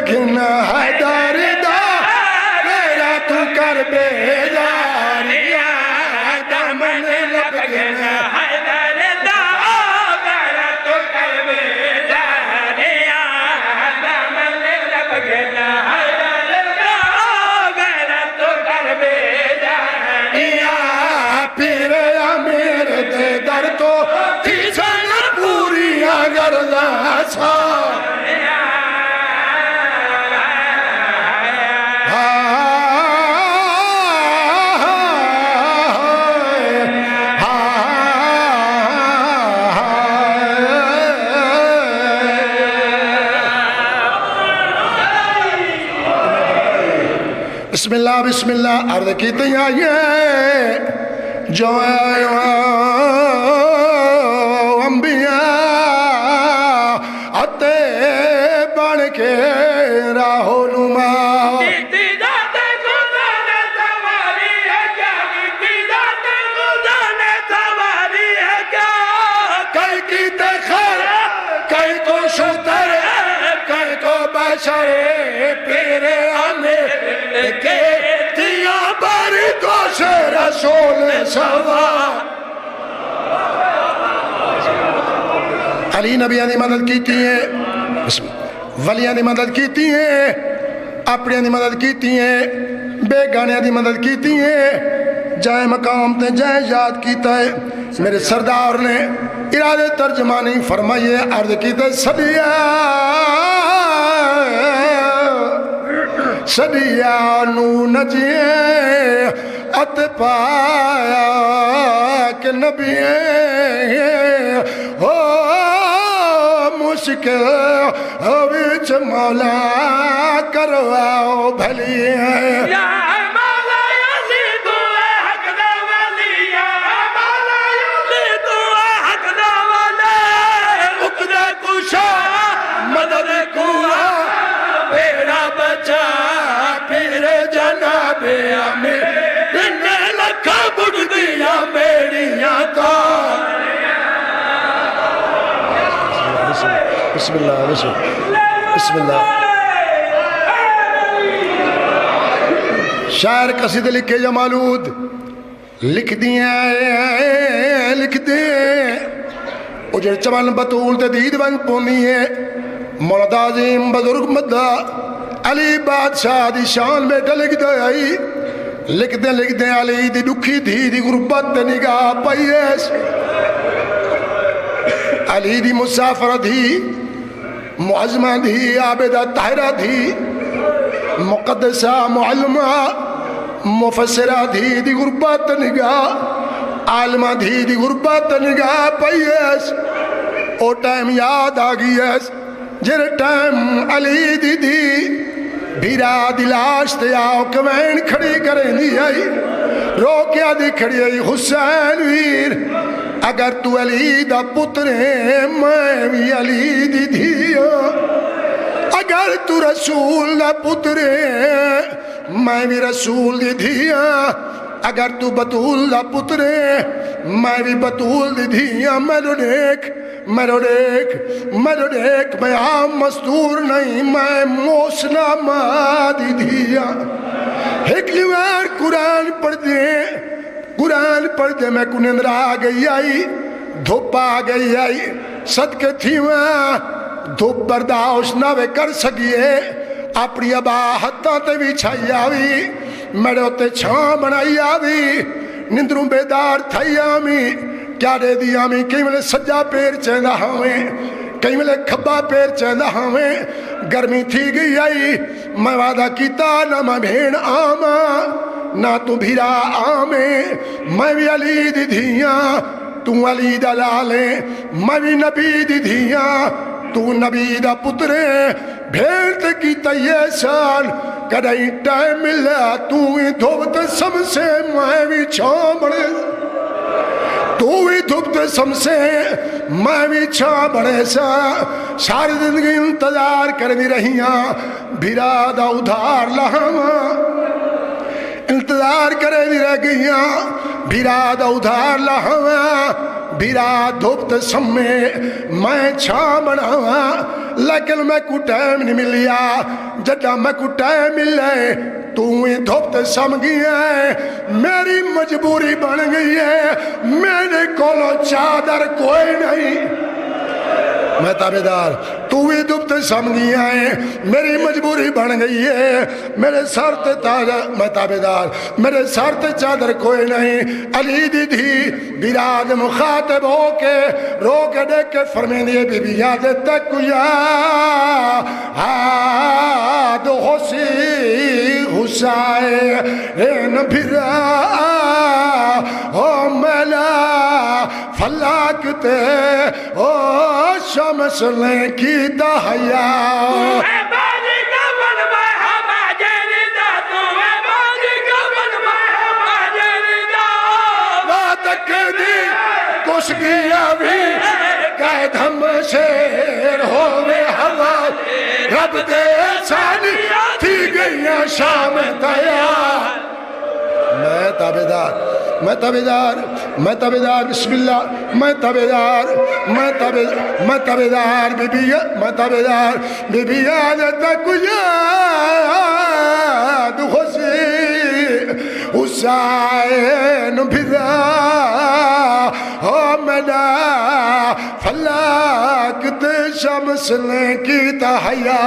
लपकिन हैदर दा मेरा तू कर बेजारिया दामन लपकिन हैदर दा मेरा तू कर बेजारिया दामन लपकिन हैदर दा मेरा तू कर बेजारिया फिर अमीर दे दर तो थी सन पूरियां गरदा सा बिस्मिल्लाह बिस्मिल्लाह अर्ज की ये जो अंबिया अते बन के राहो नुमा कई की खर कई को शुतर कई को बशरे पेरे हमें के दिया बारी दोष रसूल सवा अली नबियां दी मदद की है वलियां दी मदद की है अपने दी मदद की है बेगानियां दी मदद की है जाए मकाम ते जाए याद किया है मेरे सरदार ने इरादे तर्जमानी फरमाइए अर्ज की सदिया सदिया नू नजिए अत पाया कि नबिए हो मुश्किल विच मौला करवाओ भली मदद कुआ बेड़ा बचा फिर जनाबे लखा बुढ़ दिया मेरिया तो बिस्मिल्लाह बिस्मिल्लाह शायर कसीदे लिखे जमालूद लिख दिए उजड़ चमन बतूल ते दीद बन पोनी है मौलादाजिम बुजुर्ग मद्दा अली बादशाह दी शान बेटा लिखते आई लिखते अली दी दुखी धी दी गुरबत निगाह पई अली दी मुसाफर धी मुअज़्ज़मा धी आबिदा ताहिरा धी मुक़द्दसा मुअल्लिमा मुफस्सिरा धी दी गुरबत निगाह आलमा धी दी गुरबत निगाह पई ओ टाइम याद आ गई है जेरे टाइम अली दीदी भीरा दिलाश ते आओ कमैन खड़ी करेंदी आई रोकिया दी खड़ी आई हुसैन वीर अगर तू अली दा पुत्र है मैं भी अली दी धी अगर तू रसूल दा पुत्र है मैं भी रसूल दी धी अगर तू बतूल दा पुत्र है मैं भी बतूल दी धी मेरो देख मैं आम मजदूर नहीं मैं मौसला मादी धिया एक बार कुरान पढ़ दे मैं को निंद्रा आ गई आई धुप आ गई आई सदके थी धुप बर्दाश्त ना वे कर सकिए अपनी अबा हत्था ते भी छाई आवी मेरे उत्ते छां बनाई आवी निंद्रू बेदार थई आमी क्या दे दिया मी कई वेले सज्जा पैर चेंदा हमें कई वेले खब्बा पैर चेंदा हमें गर्मी थी गई आई मैं वादा कीता ना मैं भेण आमा ना तू भीरा आमे मैं भी अली दी धिया तू अली दा लाले मैं भी नबी दी धिया तू नबी दा पुत्र भेंट की तयसान कदई टाइम मिला तू ही धुप्त समसे मैं भी छां बड़े तू भी धुप्त समसे मैं भी छां बड़े सा सारी जिंदगी इंतजार करनी रहिया भीरा दा उधार लहावा इंतजार करे रह गईया भीरा दा उधार लहावा बीरा धुप्त समय मैं छा बनावा लेकिन मैं को टाइम नहीं मिलिया जदा मैं को टाइम मिले तू ही धुप्त सम गया है मेरी मजबूरी बन गई है मेरे कोलो चादर कोई नहीं मैं ताबेदार तू भी दुप्त समझिया है मेरी मजबूरी बन गई है मेरे सर ते ताजा मैं ताबेदार मेरे सर ते चादर कोई नहीं अली दीदी बिराद मुखातब होके रो के देख के फरमेंदी बीबी याद तक याद होसी हुसैन फिरा हो मैला फलाकते ओ शमस ने की दहया कुछ गया भी कह धम शेर होवे हवा रब दे सानी थी गई शाम तैयार मैं ताबेदार मैं ताबेदार मैं ताबेदार बिस्मिल्लाह मैं ताबेदार मैं ताबेदार बीबी मैं ताबेदार बीबी याद तक याद खुशी हुसैन फिरा हो मेरा फलाक ते शम्स ने की तहया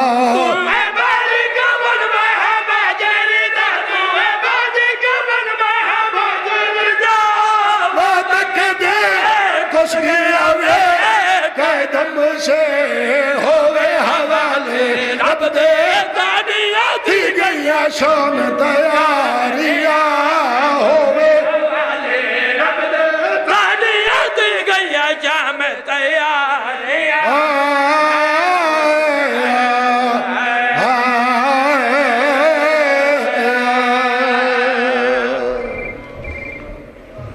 कदम से होवे हवाले अब दे गाड़ियां थी गई शाम तक